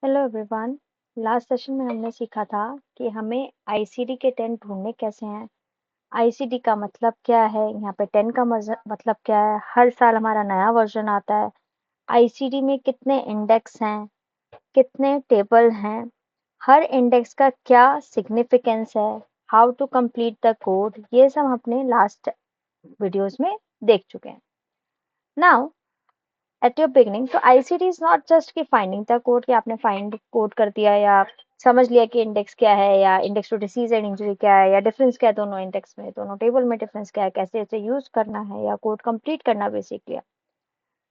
Hello everyone. Last session में हमने सीखा था कि हमें आईसीडी के 10 ढूंढने कैसे हैं। आईसीडी का मतलब क्या है, यहाँ पे 10 का मतलब क्या है। हर साल हमारा नया वर्जन आता है। आईसीडी में कितने इंडेक्स हैं, कितने टेबल हैं, हर इंडेक्स का क्या सिग्निफिकेंस है, how to complete the code, ये सब अपने लास्ट वीडियोस में देख चुके हैं। नाउ एट योर बिगनिंग, तो आईसीडी इज नॉट जस्ट कि फाइंडिंग द कोड, कि आपने फाइंड कोड कर दिया या समझ लिया कि इंडेक्स क्या है या index to disease and injury क्या है या डिफरेंस क्या है दोनों इंडेक्स में, दोनों टेबल में डिफरेंस क्या है, कैसे इसे यूज करना है या कोड कंप्लीट करना basically.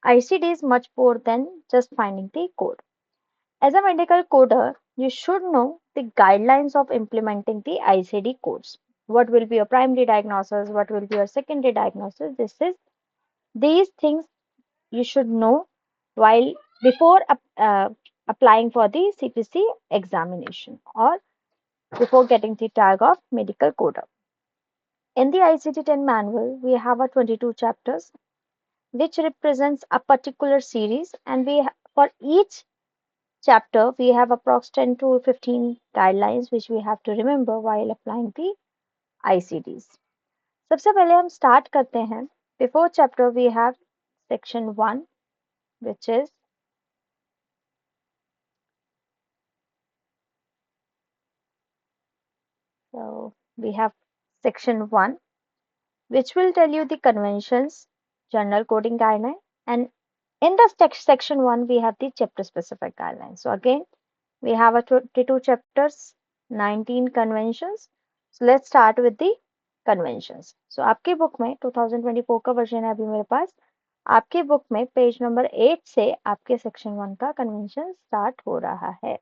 ICD is much more than just finding the code. As a medical coder, you should know the guidelines of implementing the ICD codes. What will be your primary diagnosis? What will be your secondary diagnosis? These things you should know while before applying for the CPC examination or before getting the tag of medical coder. In the ICD-10 manual, we have a 22 chapters which represents a particular series, and for each chapter we have approx 10 to 15 guidelines which we have to remember while applying the ICDs. सबसे पहले हम start करते हैं. Before chapter we have section 1, which is So we have section 1, which will tell you the conventions, general coding guideline, and in the section 1 we have the chapter specific guidelines. So again, we have a 22 chapters, 19 conventions. So let's start with the conventions. So आपकी book में 2024 का version है अभी मेरे पास. आपकी book में page number 8 से आपके सेक्शन 1 का कन्वेंशन स्टार्ट हो रहा है.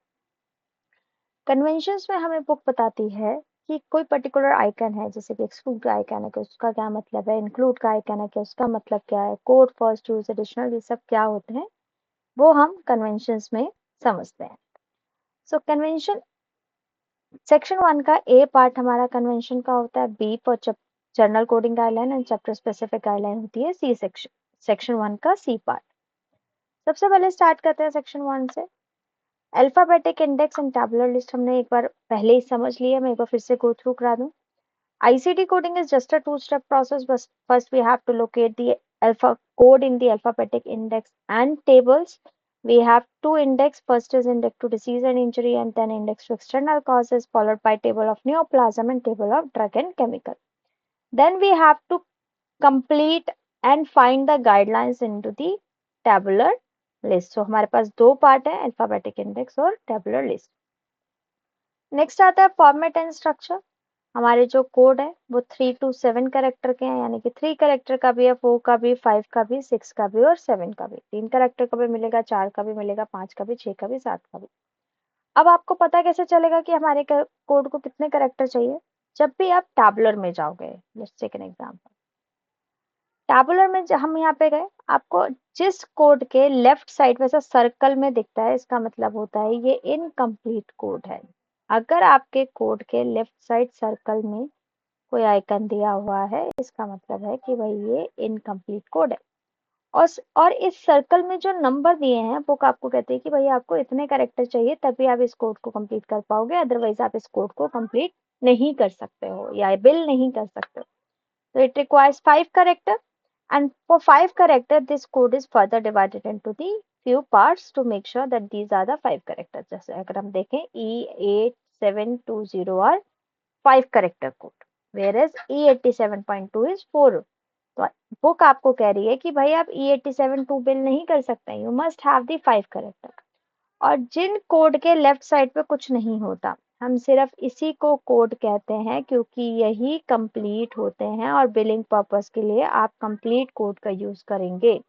कन्वेंशंस में हमें बुक बताती है कि कोई पर्टिकुलर आइकन है, जैसे कि एक्सक्लूड का आइकन है कि उसका क्या मतलब है, इंक्लूड का आइकन है कि उसका मतलब क्या है, कोड, फर्स्ट यूज, एडिशनल, ये सब क्या होते हैं वो हम कन्वेंशंस में समझते हैं. सो कन्वेंशन सेक्शन 1 का ए पार्ट हमारा कन्वेंशन का होता है. बी पर journal coding guideline and chapter specific guideline होती है. सी सेक्शन 1 का सी पार्ट. सबसे पहले स्टार्ट करते हैं सेक्शन 1 से. Alphabetic index and tabular list हमने एक बार पहले ही समझ लिया, मैं एक बार फिर से गो थ्रू करा दूं. ICD coding is just a two-step process, but first we have to locate the alpha code in the alphabetic index and tables. We have two index. First is index to disease and injury, and then index to external causes, followed by table of neoplasm and table of drug and chemical. Then we have to complete and find the guidelines into the tabular list. So हमारे पास दो part है, alphabetic index और tabular list. Next आता है format and structure. हमारे जो code है वो 3 to 7 कैरेक्टर के हैं, यानी कि 3 कैरेक्टर का भी है, 4 का भी, 5 का भी, 6 का भी और 7 का भी. 3 कैरेक्टर का भी मिलेगा, 4 का भी मिलेगा, 5 का भी, 6 का भी, 7 का भी. अब आपको पता कैसे चलेगा कि हमारे कोड को कितने कैरेक्टर चाहिए? जब भी आप टैबुलर में जाओगे. Let's take an example. Tabular में हम यहाँ पे गए, आपको जिस कोड के लेफ्ट साइड वैसा सर्कल में दिखता है, इसका मतलब होता है ये इनकम्प्लीट कोड है. अगर आपके कोड के लेफ्ट साइड सर्कल में कोई आइकन दिया हुआ है, इसका मतलब है कि भाई ये इनकम्प्लीट कोड है. और इस सर्कल में जो नंबर दिए हैं बुक आपको कहते हैं कि भाई आपको इतने कैरेक्टर चाहिए तभी आप इस कोड को कंप्लीट कर पाओगे, अदरवाइज आप इस कोड को कंप्लीट नहीं कर सकते हो या बिल नहीं कर सकते हो. So it requires 5 character, and for 5 character this code is further divided into the few parts to make sure that these are the 5 characters. जैसे अगर हम देखें E8720 are 5 character code, whereas E87.2 is 4. तो book आपको कह रही है कि भाई आप E87.2 बिल नहीं कर सकते, you must have the 5 character. और जिन कोड के लेफ्ट साइड पे कुछ नहीं होता, हम सिर्फ इसी को कोड कहते हैं क्योंकि यही कंप्लीट होते हैं और बिलिंग पर्पस के लिए आप कंप्लीट कोड का यूज करेंगे.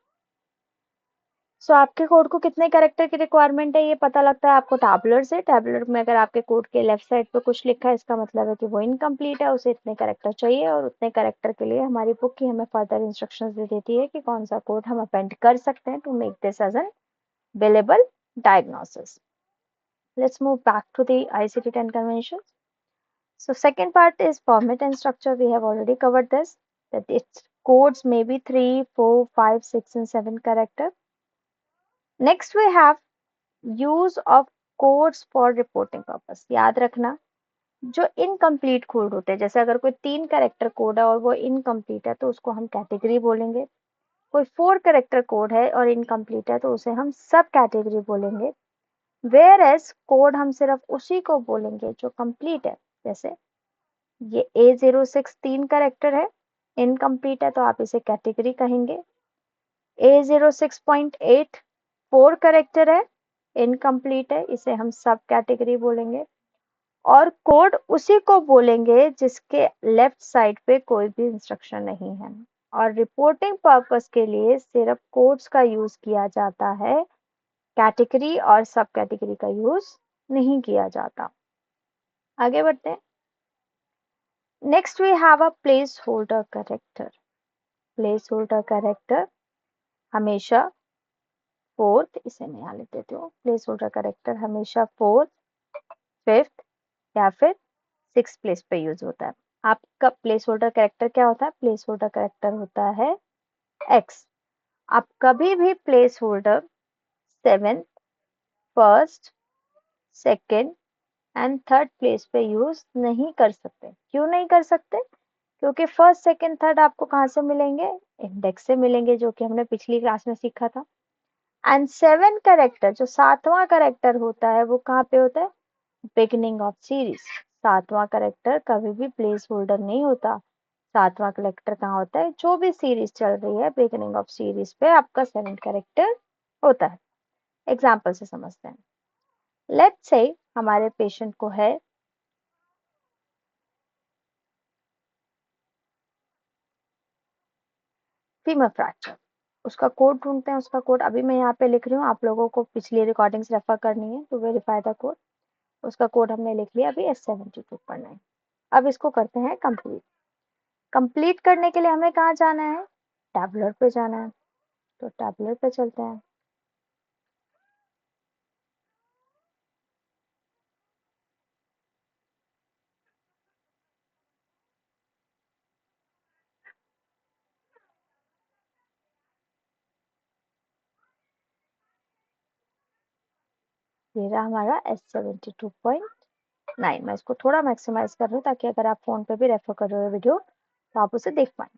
सो आपके कोड को कितने कैरेक्टर की रिक्वायरमेंट है ये पता लगता है आपको टैबुलर से. टैबुलर में अगर आपके कोड के लेफ्ट साइड पे कुछ लिखा है, इसका मतलब है कि वो इनकम्प्लीट है, उसे इतने कैरेक्टर चाहिए, और उतने कैरेक्टर के लिए हमारी बुक ही हमें फर्दर इंस्ट्रक्शंस दे देती है कि कौन सा कोड हम अपेंड कर सकते हैं to make this as an billable diagnosis. Let's move back to the ICD-10 conventions. So second part is format and structure. We have already covered this, that its codes may be 3, 4, 5, 6 and 7 character. Next we have use of codes for reporting purpose. याद रखना, जो incomplete code होते हैं, जैसे अगर कोई 3 character code है और वो इनकम्प्लीट है तो उसको हम कैटेगरी बोलेंगे। कोई 4 कैरेक्टर कोड है और इनकम्प्लीट है तो उसे हम सब कैटेगरी बोलेंगे। वेयर एज कोड हम सिर्फ उसी को बोलेंगे जो कंप्लीट है। जैसे ये A06 3 कैरेक्टर है, इनकम्प्लीट है तो आप इसे कैटेगरी कहेंगे। A06.8 4 कैरेक्टर है, इनकम्प्लीट है, इसे हम सब कैटेगरी बोलेंगे। और कोड उसी को बोलेंगे जिसके लेफ्ट साइड पे कोई भी इंस्ट्रक्शन नहीं है। और रिपोर्टिंग पर्पस के लिए सिर्फ कोड्स का यूज किया जाता है, कैटेगरी और सब कैटेगरी का यूज नहीं किया जाता। आगे बढ़ते हैं। Next we have a placeholder character. Placeholder character हमेशा फोर्थ, इसे मैं यहाँ लिख देती हूँ। प्लेस होल्डर कैरेक्टर हमेशा फोर्थ, फिफ्थ या फिर सिक्स प्लेस पे यूज होता है। आपका प्लेस होल्डर कैरेक्टर क्या होता है? प्लेस होल्डर कैरेक्टर होता है एक्स। आप कभी भी place holder seventh, first, second and third place पे यूज नहीं कर सकते। क्यों नहीं कर सकते? क्योंकि फर्स्ट, सेकेंड, थर्ड आपको कहाँ से मिलेंगे? इंडेक्स से मिलेंगे, जो कि हमने पिछली क्लास में सीखा था। एंड सेवन कैरेक्टर, जो सातवां कैरेक्टर होता है, वो कहाँ पे होता है? Beginning of series. सातवां कैरेक्टर कभी भी प्लेस होल्डर नहीं होता। सातवां कैरेक्टर कहाँ होता है? जो भी सीरीज चल रही है, बिगिनिंग ऑफ सीरीज पे आपका सेवन कैरेक्टर होता है। एग्जाम्पल से समझते हैं। लेट्स से हमारे पेशेंट को है फीमर फ्रैक्चर, उसका कोड ढूंढते हैं। उसका कोड अभी मैं यहाँ पे लिख रही हूँ, आप लोगों को पिछली रिकॉर्डिंग्स रेफर करनी है टू वेरीफाई द कोड। उसका कोड हमने लिख लिया अभी S72.9। अब इसको करते हैं कंप्लीट। कंप्लीट करने के लिए हमें कहाँ जाना है? टैबलर पे जाना है। तो टैबलर पे चलते हैं। ये रहा हमारा S72.9। मैं इसको थोड़ा मैक्सिमाइज कर रही हूँ ताकि अगर आप फोन पे भी रेफर कर रहे हो वीडियो तो आप उसे देख पाए।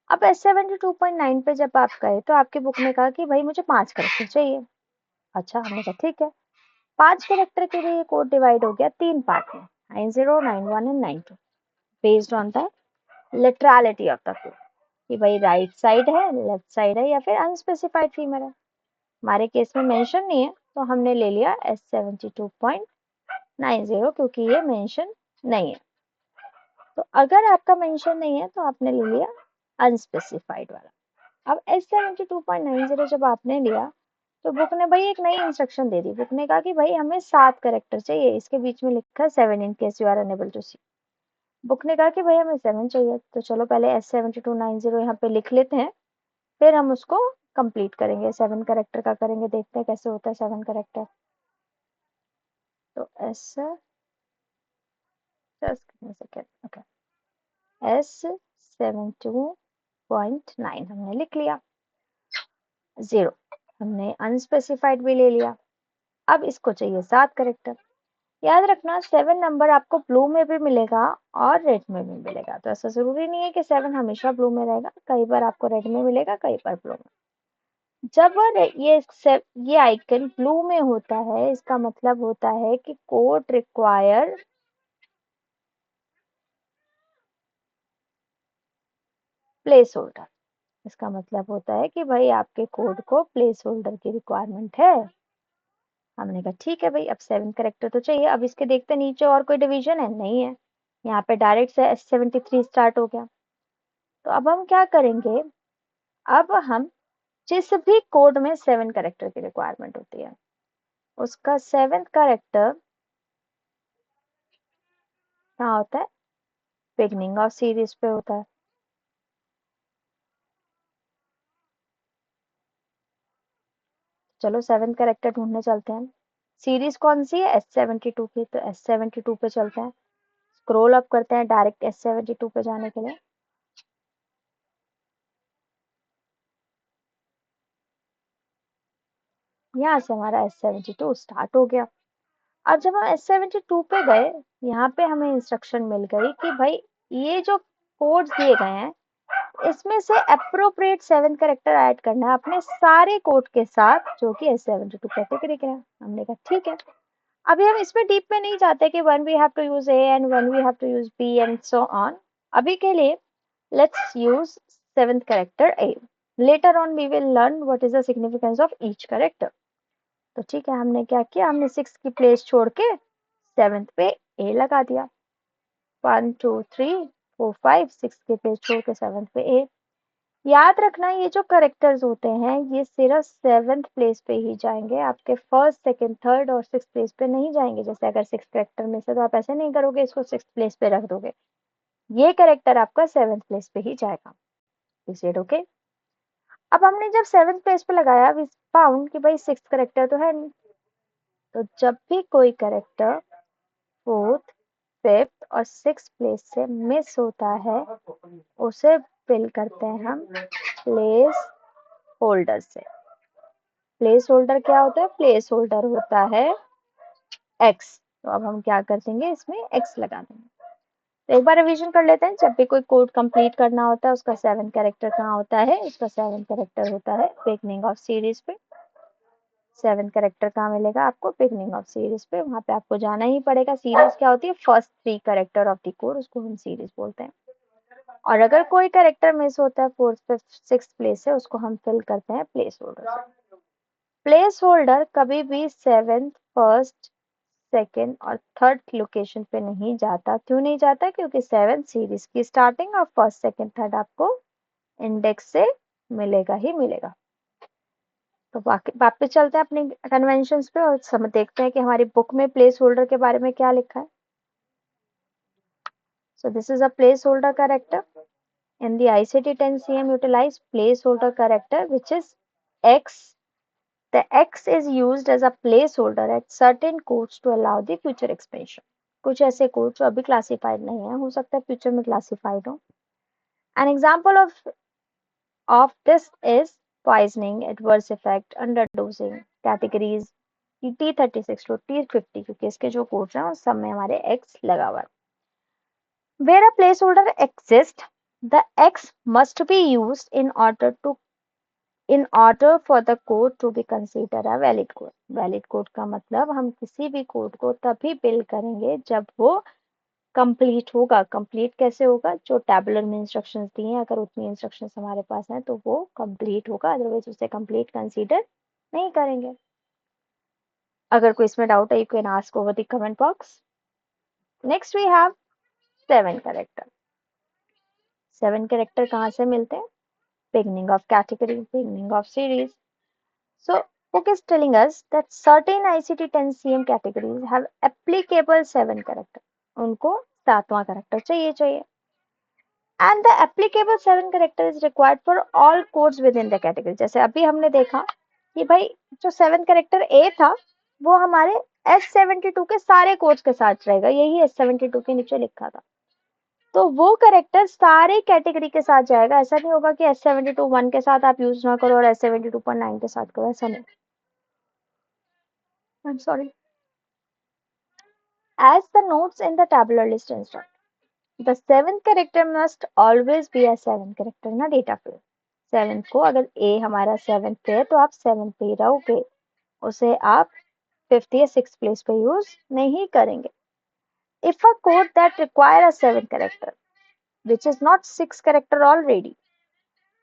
अब S72.9 पे जब आप गए तो आपकी बुक ने कहा कि भाई मुझे 5 करेक्टर चाहिए। अच्छा, हमने कहा ठीक है। 5 कैरेक्टर के लिए ये कोड डिवाइड हो गया 3 पार्ट में, 90, 91 and 92, based on the literality of the code, कि भाई राइट साइड है, लेफ्ट साइड है या फिर अनस्पेसिफाइड फीमेल है। हमारे केस में मेंशन नहीं है तो हमने ले लिया S72.90 क्योंकि ये मेंशन नहीं है। तो अगर आपका मेंशन नहीं है तो आपने ले लिया अनस्पेसिफाइड वाला। अब S72.90 जब आपने लिया तो बुक ने भाई एक नई इंस्ट्रक्शन दे दी। बुक ने कहा कि भाई हमें 7 कैरेक्टर चाहिए। इसके बीच में लिखा है 7 in case you are unable to see. Book ने कहा कि भाई हमें 7 चाहिए, तो चलो पहले S72.90 यहाँ पे लिख लेते हैं, फिर हम उसको कंप्लीट करेंगे। 7 कैरेक्टर का करेंगे, देखते हैं कैसे होता है 7 कैरेक्टर। तो S, just second, okay, S72.9 हमने लिख लिया। 0 हमने अनस्पेसिफाइड भी ले लिया। अब इसको चाहिए 7 कैरेक्टर। याद रखना 7 नंबर आपको ब्लू में भी मिलेगा और रेड में भी मिलेगा। तो ऐसा जरूरी नहीं है कि 7 हमेशा ब्लू में रहेगा, कई बार आपको रेड में मिलेगा, कई बार ब्लू में। जब ये आइकन ब्लू में होता है, इसका मतलब होता है कि कोड रिक्वायर प्लेस होल्डर। इसका मतलब होता है कि भाई आपके कोड को प्लेस होल्डर की रिक्वायरमेंट है। हमने कहा ठीक है भाई, अब 7 कैरेक्टर तो चाहिए। अब इसके देखते नीचे और कोई डिवीजन है? नहीं है। यहाँ पे डायरेक्ट से S73 स्टार्ट हो गया। तो अब हम क्या करेंगे? अब हम जिस भी कोड में 7 कैरेक्टर की रिक्वायरमेंट होती है, उसका 7th कैरेक्टर कहाँ होता है? बिगनिंग ऑफ सीरीज पे होता है। चलो 7th कैरेक्टर ढूंढने चलते हैं। सीरीज कौन सी है? S72 की, तो S72 पे चलते हैं। स्क्रॉल अप करते हैं डायरेक्ट S72 पे जाने के लिए। यहाँ से हमारा S72 स्टार्ट हो गया। और जब हम S72 पे गए, यहाँ पे हमें इंस्ट्रक्शन मिल गई कि भाई ये जो कोड्स दिए गए हैं इसमें से अप्रोप्रिएट 7 कैरेक्टर ऐड करना है अपने सारे कोड के साथ जो कि S72 कैटेगरी के हैं। हमने कहा ठीक है। अभी हम इसमें डीप में नहीं जाते कि when we have to use A and when we have to use B and so on। अभी के लिए let's use 7th character A। Later on we will learn what is the significance of each character। तो ठीक है, हमने क्या किया, हमने 6 की प्लेस छोड़ के 7th पे A लगा दिया। 1 2 3 4 5 6 की प्लेस छोड़ के 7th पे A। याद रखना ये जो करेक्टर्स होते हैं ये सिर्फ 7th प्लेस पे ही जाएंगे, आपके फर्स्ट सेकंड थर्ड और 6th प्लेस पे नहीं जाएंगे। जैसे अगर 6 करेक्टर में से तो आप ऐसे नहीं करोगे इसको 6th प्लेस पे रख दोगे, ये करेक्टर आपका 7th प्लेस पे ही जाएगा। Is it okay? अब हमने जब 7th प्लेस पे लगाया, वी फाउंड कि भाई 6th करेक्टर तो है नहीं। तो जब भी कोई करेक्टर 4th 5th और 6th प्लेस से मिस होता है उसे फिल करते हैं हम प्लेस होल्डर से। प्लेस होल्डर क्या होता है? प्लेस होल्डर होता है एक्स। तो अब हम क्या कर देंगे, इसमें एक्स लगा देंगे। तो एक बार रिवीजन कर लेते हैं। जब भी कोई कोड कंप्लीट करना होता है उसका 7 कैरेक्टर कहाँ होता है? उसका 7 कैरेक्टर होता है बिगनिंग ऑफ सीरीज पे। 7 कैरेक्टर कहाँ मिलेगा आपको? बिगनिंग ऑफ सीरीज पे। वहां पे आपको जाना ही पड़ेगा। सीरीज क्या होती है? First 3 character of the code, उसको हम सीरीज बोलते हैं। और अगर कोई कैरेक्टर मिस होता है 4th 5th 6th प्लेस से, उसको हम फिल करते हैं प्लेस होल्डर से। प्लेस होल्डर कभी भी 7th फर्स्ट सेकेंड और थर्ड लोकेशन पे नहीं जाता। क्यों नहीं जाता? क्योंकि 7th सीरीज की स्टार्टिंग और फर्स्ट सेकेंड थर्ड आपको इंडेक्स से मिलेगा ही मिलेगा। तो वापस चलते हैं अपने कन्वेंशंस पे और सब देखते हैं कि हमारी बुक में प्लेस होल्डर के बारे में क्या लिखा है। So this is a placeholder character. In the ICT 10 CM utilize placeholder character which is X. The X is used as a placeholder at certain codes to allow the future expansion. कुछ ऐसे code जो अभी classified नहीं है, हो सकता है future में क्लासिफाइड हो। An example of this is poisoning, adverse effect, underdosing categories T36 to T50, क्योंकि इसके जो कोड्स हैं उस सब में हमारे X लगा हुआ है। Where a placeholder exists, the X must be used in order for the code to be considered a valid code। Valid code का मतलब हम किसी भी कोड को तभी बिल्ड करेंगे जब वो कंप्लीट होगा। कंप्लीट कैसे होगा? जो टैबुलर में इंस्ट्रक्शंस दी हैं अगर उतनी इंस्ट्रक्शंस हमारे पास हैं तो वो कंप्लीट होगा, अदरवाइज उसे कंप्लीट कंसीडर नहीं करेंगे। अगर कोई इसमें डाउट है you can ask over the comment box. Next we have 7 character. 7 character कहाँ से मिलते हैं? beginning of category, beginning of series। So book is telling us that certain ICT 10 CM categories have applicable 7 character। उनको 7वां character चाहिए। And the applicable 7 character is required for all codes within the category। जैसे अभी हमने देखा कि भाई जो 7 character A था वो हमारे S72 के सारे कोड्स के साथ रहेगा, यही S72 के नीचे लिखा था। तो वो कैरेक्टर सारे कैटेगरी के साथ जाएगा। ऐसा नहीं होगा कि S72 1 के साथ आप यूज ना करो और S72.9 के साथ करो, ऐसा नहीं। I'm sorry। As the notes in the tabular list instruct, the 7th character must always be a 7 character in a data field। 7th को अगर A हमारा 7th पे है तो आप 7th पे ही रहोगे, उसे आप 5th या 6th प्लेस पे यूज नहीं करेंगे। If a code that require a 7 character which is not 6 character already,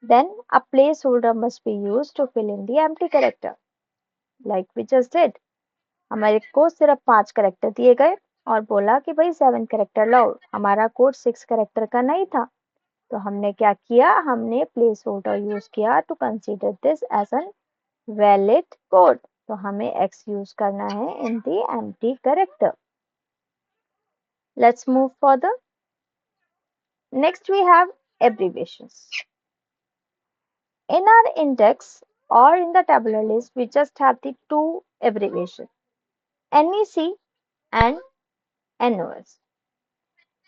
then a placeholder must be used to fill in the empty character like we just did। हमारे को सिर्फ 5 character दिए गए और बोला कि भाई 7 कैरेक्टर लाओ। हमारा कोड 6 कैरेक्टर का नहीं था, तो हमने क्या किया, हमने प्लेस होल्डर यूज किया to consider this as an valid code. तो हमें x यूज करना है in the empty character. Let's move further. Next we have abbreviations। In our index or in the tabular list, we just have the two abbreviations, NEC and NOS।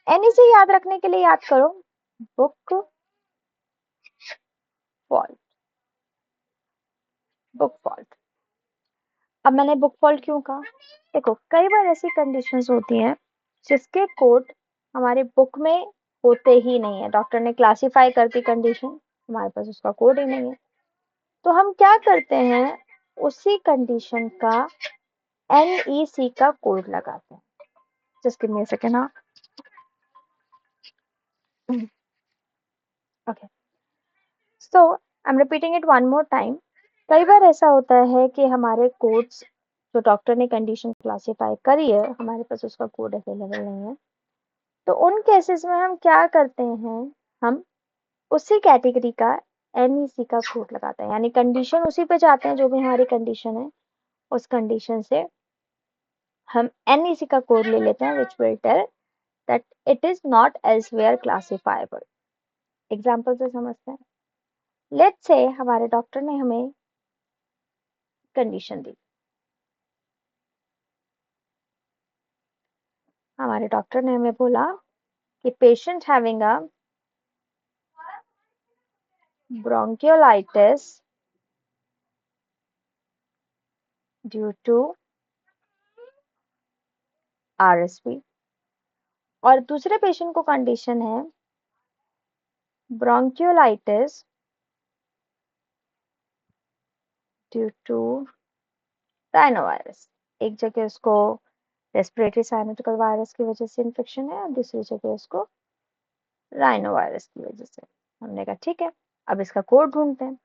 NEC याद रखने के लिए याद करो book fault, book fault. अब मैंने book fault क्यों कहा? देखो, कई बार ऐसी कंडीशंस होती हैं जिसके कोड हमारे बुक में होते ही नहीं है। डॉक्टर ने क्लासिफाई कर दी कंडीशन, हमारे पास उसका कोड ही नहीं है। तो हम क्या करते हैं, उसी कंडीशन का NEC का कोड लगाते हैं। Just give me a second. हाँ, okay, so I am repeating it one more time. कई बार ऐसा होता है कि हमारे कोड्स जो डॉक्टर ने कंडीशन क्लासिफाई करी है, हमारे पास उसका कोड अवेलेबल नहीं है। तो उन केसेस में हम क्या करते हैं, हम उसी कैटेगरी का NEC का कोड लगाते हैं, यानी कंडीशन उसी पे जाते हैं जो भी हमारी कंडीशन है, उस कंडीशन से हम NEC का कोड ले लेते हैं, which will tell that it is not elsewhere classifiable. Example से समझते हैं। लेट्स से हमारे डॉक्टर ने हमें कंडीशन दी, हमारे डॉक्टर ने हमें बोला कि patient having a bronchiolitis due to RSV, और दूसरे पेशेंट को कंडीशन है bronchiolitis ड्यू टू राइनोवायरस। एक जगह उसको रेस्पिरेटरी साइनोटिकल वायरस की वजह से इन्फेक्शन है और दूसरी जगह उसको राइनोवायरस की वजह से। हमने कहा ठीक है, अब इसका कोड ढूंढते हैं।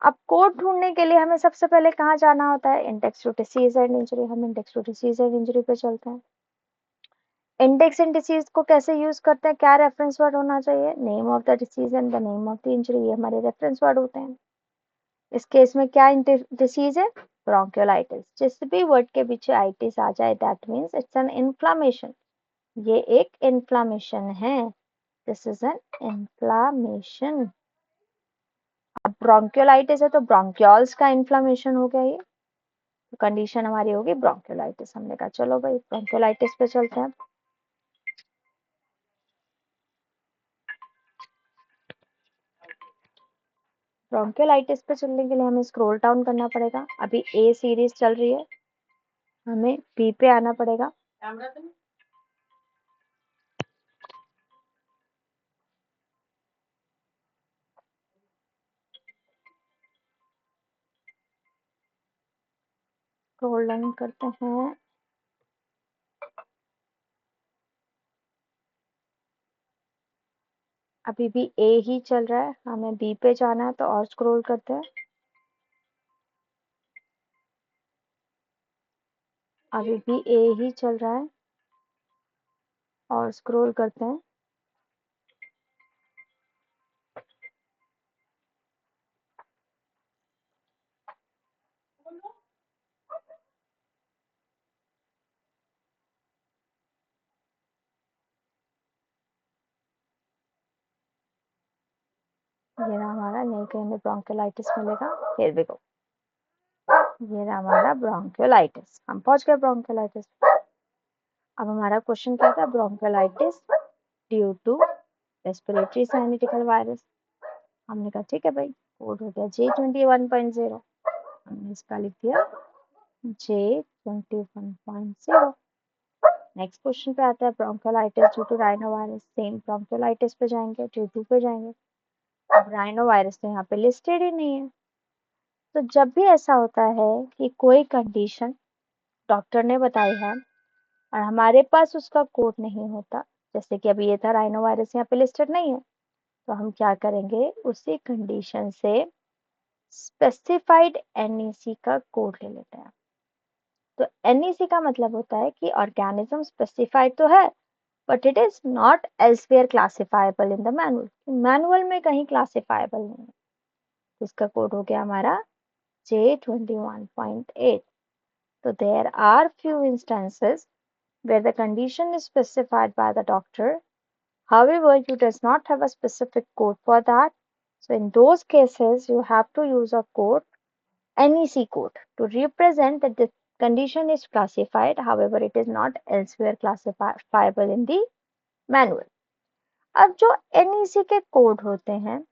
अब कोड ढूंढने के लिए हमें सबसे पहले कहाँ जाना होता है, index to disease and injury. हम index to disease and injury पे चलते हैं। इंडेक्स एंड डिसीज को कैसे यूज करते हैं, क्या रेफरेंस वर्ड होना चाहिए, name of the disease and the name of the injury, ये हमारे रेफरेंस वर्ड होते हैं। इस केस में क्या डिसीज है, ब्रोंकियोलाइटिस। जिस भी वर्ड के पीछे आइटिस आ जाए that means it's an inflammation, ये एक इन्फ्लामेशन है, दिस इज एन इन्फ्लामेशन। अब ब्रोंकियोलाइटिस है तो ब्रोंक्योल्स का इन्फ्लामेशन हो गया, ये तो कंडीशन हमारी होगी ब्रोंकियोलाइटिस। हमने कहा चलो भाई ब्रोंकियोलाइटिस पे चलते हैं। ब्रोंकियोलाइटिस पे चलने के लिए हमें स्क्रॉल डाउन करना पड़ेगा। अभी A सीरीज चल रही है, हमें B पे आना पड़ेगा। स्क्रॉल डाउन करते हैं, अभी भी A ही चल रहा है, हमें B पे जाना है तो और स्क्रॉल करते हैं। अभी भी A ही चल रहा है और स्क्रॉल करते हैं। ये रहा हमारा, नहीं कहीं हमें ब्रोंकियोलाइटिस मिलेगा। हियर वी गो, ये रहा हमारा ब्रोंकियोलाइटिस, हम पहुंच गए ब्रोंकियोलाइटिस। अब हमारा क्वेश्चन क्या था, bronchiolitis due to respiratory syncytial virus. हमने कहा ठीक है भाई, कोड हो गया J21.0, हमने इसका लिख दिया J21.0। नेक्स्ट क्वेश्चन पे आता है bronchiolitis due to rhinovirus. Same bronchiolitis पे जाएंगे, J2 पे जाएंगे। अब राइनोवायरस तो यहाँ पे लिस्टेड ही नहीं है। तो जब भी ऐसा होता है कि कोई कंडीशन डॉक्टर ने बताई है और हमारे पास उसका कोड नहीं होता, जैसे कि अभी ये था राइनोवायरस यहाँ पे लिस्टेड नहीं है, तो हम क्या करेंगे, उसी कंडीशन से स्पेसिफाइड NEC का कोड ले लेते हैं। तो NEC का मतलब होता है कि ऑर्गेनिज्म स्पेसिफाइड तो है but it is not elsewhere classifiable in the manual, manual में कहीं क्लासिफाइबल नहीं है। इसका कोड हो गया हमारा J21.8। So there are few instances where the condition is specified by the doctor. However, you does not have a specific code for that. So in those cases, you have to use a code, NEC code, to represent that the condition is classified. However, it is not elsewhere classifiable in the manual. अब जो NEC के code होते हैं,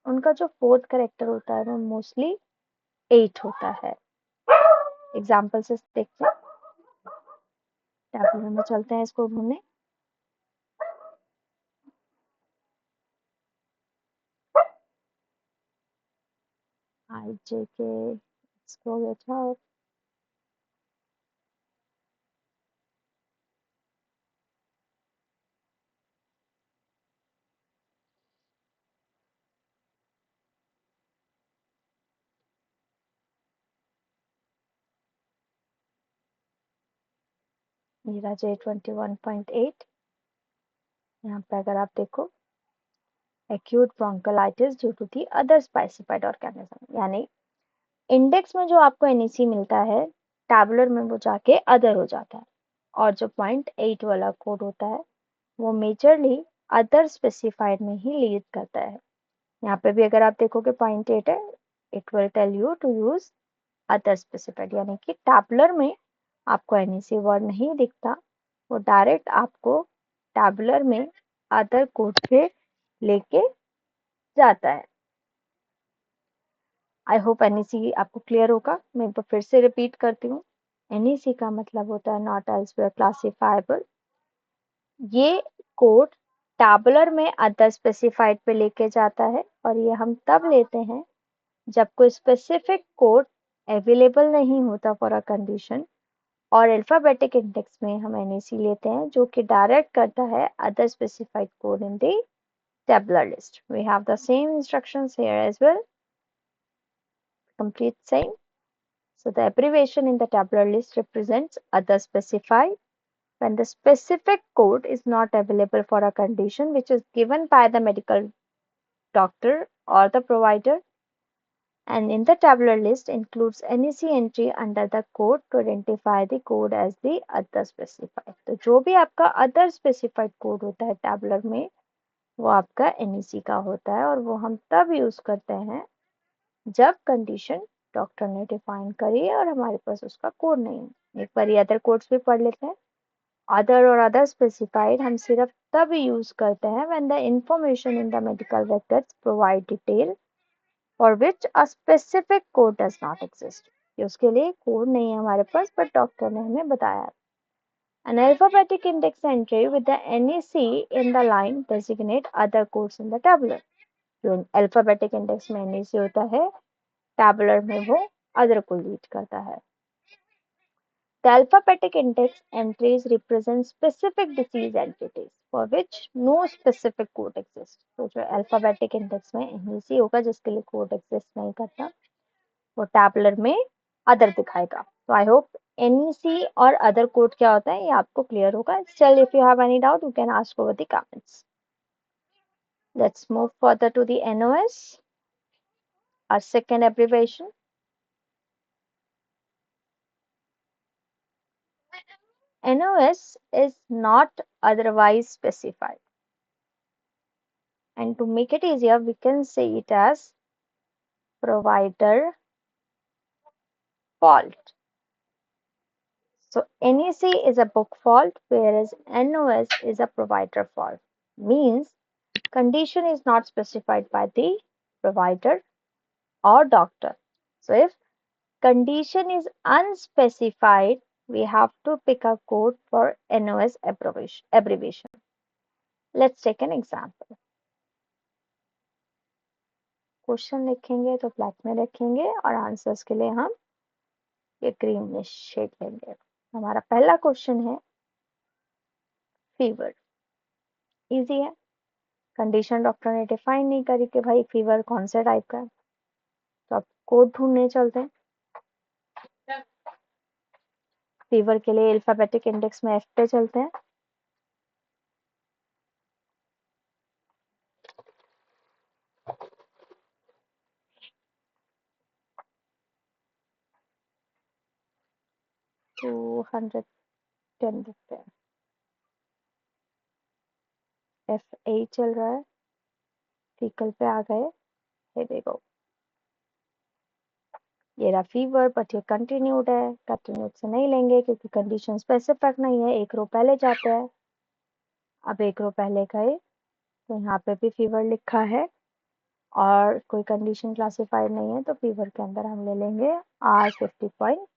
उनका जो fourth character होता है वो मोस्टली 8 होता है। एग्जाम्पल से देखते हैं, टैबुलर में चलते हैं इसको ढूंढने। IJK, इसको बैठा मेरा J21.8। यहाँ पे अगर आप देखो, acute bronchitis due to the other specified organism, यानी इंडेक्स में जो आपको NEC मिलता है, टैबुलर में वो जाके अदर हो जाता है, और जो 0.8 वाला कोड होता है वो मेजरली अदर स्पेसिफाइड में ही लीड करता है। यहाँ पे भी अगर आप देखोगे 0.8 है, it will tell you to use other specified, यानी कि टैबुलर में आपको NEC वर्ड नहीं दिखता, वो डायरेक्ट आपको टैबुलर में अदर कोड पे लेके जाता है। आई होप NEC आपको क्लियर होगा। मैं एक बार फिर से रिपीट करती हूँ। NEC का मतलब होता है नॉट एल्सवेयर क्लासिफाइबल। ये कोड टैबुलर में अदर स्पेसिफाइड पे लेके जाता है, और ये हम तब लेते हैं जब कोई स्पेसिफिक कोड अवेलेबल नहीं होता फॉर अ कंडीशन, और अल्फाबेटिक इंडेक्स में हम NEC लेते हैं जो कि डायरेक्ट करता है other specified code in the tabular list. We have the same instructions here as well. Complete same. So the abbreviation in the tabular list represents other specified when the specific code is not available for a condition which is given by the medical doctor or the provider, and in the tabular list includes NEC entry under the code to identify the code as the other specified. तो जो भी आपका other specified code होता है tabular में, वो आपका NEC का होता है, और वो हम तब यूज करते हैं जब कंडीशन डॉक्टर ने डिफाइन करी है और हमारे पास उसका कोड नहीं है। एक बार ये अदर कोड्स भी पढ़ लेते हैं। अदर और अदर स्पेसिफाइड हम सिर्फ तब यूज करते हैं when the information in the medical records provide detail for which a specific code does not exist. उसके लिए कोड नहीं है हमारे पास, बट डॉक्टर ने हमें बताया। An alphabetic index entry with the NEC in the line designate other codes in the tabular. जो alphabetic index में NEC होता है, टैबुलर में वो अदर को लीड करता है। The alphabetic index entries represent specific disease entities for which no specific code exists. तो जो alphabetic index में NEC होगा जिसके लिए कोड एग्जिस्ट नहीं करता, वो टैबुलर में अदर दिखाएगा। तो आई होप NEC और अदर कोड क्या होता है ये आपको क्लियर होगा। Still, if you have any doubt, you can ask over the comments. Let's move further to the NOS, our second abbreviation. NOS is not otherwise specified. And to make it easier, we can say it as provider fault. So NEC is a book fault, whereas NOS is a provider fault. Means condition is not specified by the provider or doctor. So if condition is unspecified, we have to pick a code for NOS abbreviation. Let's take an example. Question लिखेंगे तो black में रखेंगे, और answers के लिए हम ये green में शेड लेंगे। हमारा पहला क्वेश्चन है फीवर। इजी है, कंडीशन डॉक्टर ने डिफाइन नहीं करी कि भाई फीवर कौन से टाइप का है, तो अब कोड ढूंढने चलते हैं। फीवर के लिए अल्फाबेटिक इंडेक्स में F पे चलते हैं। टू 110 लिखते हैं। FA चल रहा है, फीकल पे आ गए। हे देखो, ये रहा फीवर, बट ये कंटिन्यूड है। कंटिन्यूड से नहीं लेंगे क्योंकि कंडीशन स्पेसिफिक नहीं है, एक रो पहले जाते हैं। अब एक रो पहले गए तो यहाँ पे भी फीवर लिखा है, और कोई कंडीशन क्लासिफाइड नहीं है, तो फीवर के अंदर हम ले लेंगे R50.5।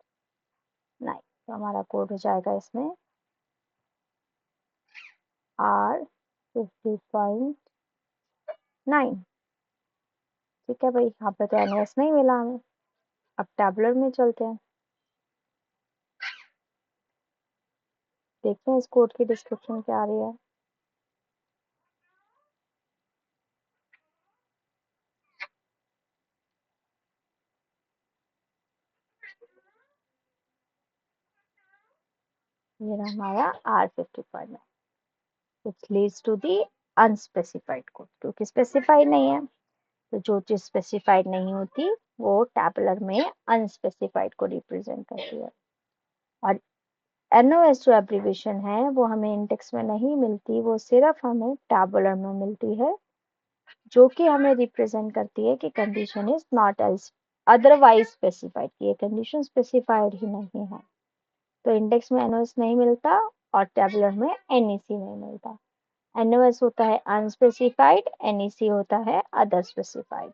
9। तो हमारा कोड हो जाएगा इसमें R50.9। ठीक है भाई, यहाँ पे तो एनएस नहीं मिला हमें। अब टैबुलर में चलते हैं, देखते हैं इस कोड की डिस्क्रिप्शन क्या आ रही है। ये रहा हमारा R50.9, which leads to the unspecified code, क्योंकि स्पेसिफाइड नहीं है। तो जो चीज स्पेसिफाइड नहीं होती वो टैबुलर में अनस्पेसिफाइड को रिप्रेजेंट करती है। और एनओएस जो एब्रीविएशन है वो हमें इंडेक्स में नहीं मिलती, वो सिर्फ हमें टैबुलर में मिलती है, जो कि हमें रिप्रेजेंट करती है कि condition is not else otherwise specified, कि ये कंडीशन स्पेसिफाइड ही नहीं है। तो इंडेक्स में एनओएस नहीं मिलता और टैबुलर में एनईसी नहीं मिलता। एनओएस होता है अनस्पेसिफाइड, एनईसी होता है अदर स्पेसिफाइड।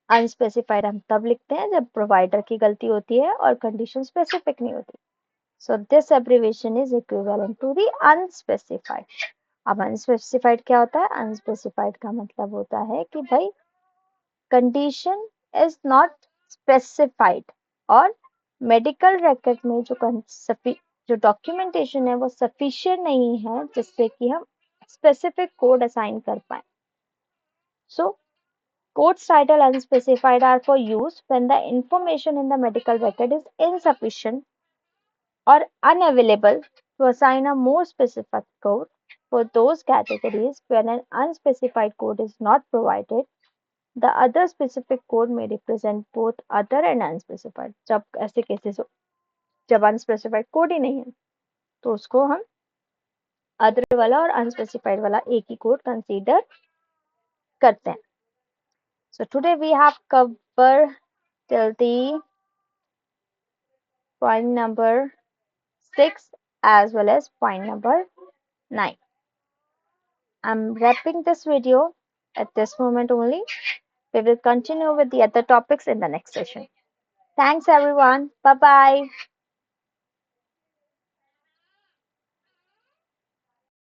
अनस्पेसिफाइड हम तब लिखते हैं जब प्रोवाइडर की गलती होती है और कंडीशन स्पेसिफिक नहीं होती। So this abbreviation is equivalent to the unspecified. अब अनस्पेसिफाइड क्या होता है? अनस्पेसिफाइड का मतलब होता है कि भाई कंडीशन इज नॉट स्पेसिफाइड, और मेडिकल रिकॉर्ड में जो डॉक्यूमेंटेशन है वो सफिशिएंट नहीं है जिससे कि हम स्पेसिफिक कोड असाइन कर पाए। सो codes title unspecified are for use when the information in the medical record is insufficient or unavailable to assign a more specific code. For those categories where an unspecified code is not provided, the other specific code may represent both other and unspecified. जब ऐसे cases हो जब unspecified code ही नहीं है तो उसको हम other वाला और अनस्पेसिफाइड वाला एक ही कोड कंसीडर करते हैं। So today we have covered till the point number 6 as well as point number 9. I'm wrapping this video at this moment only. We will continue with the other topics in the next session. Thanks everyone. Bye bye.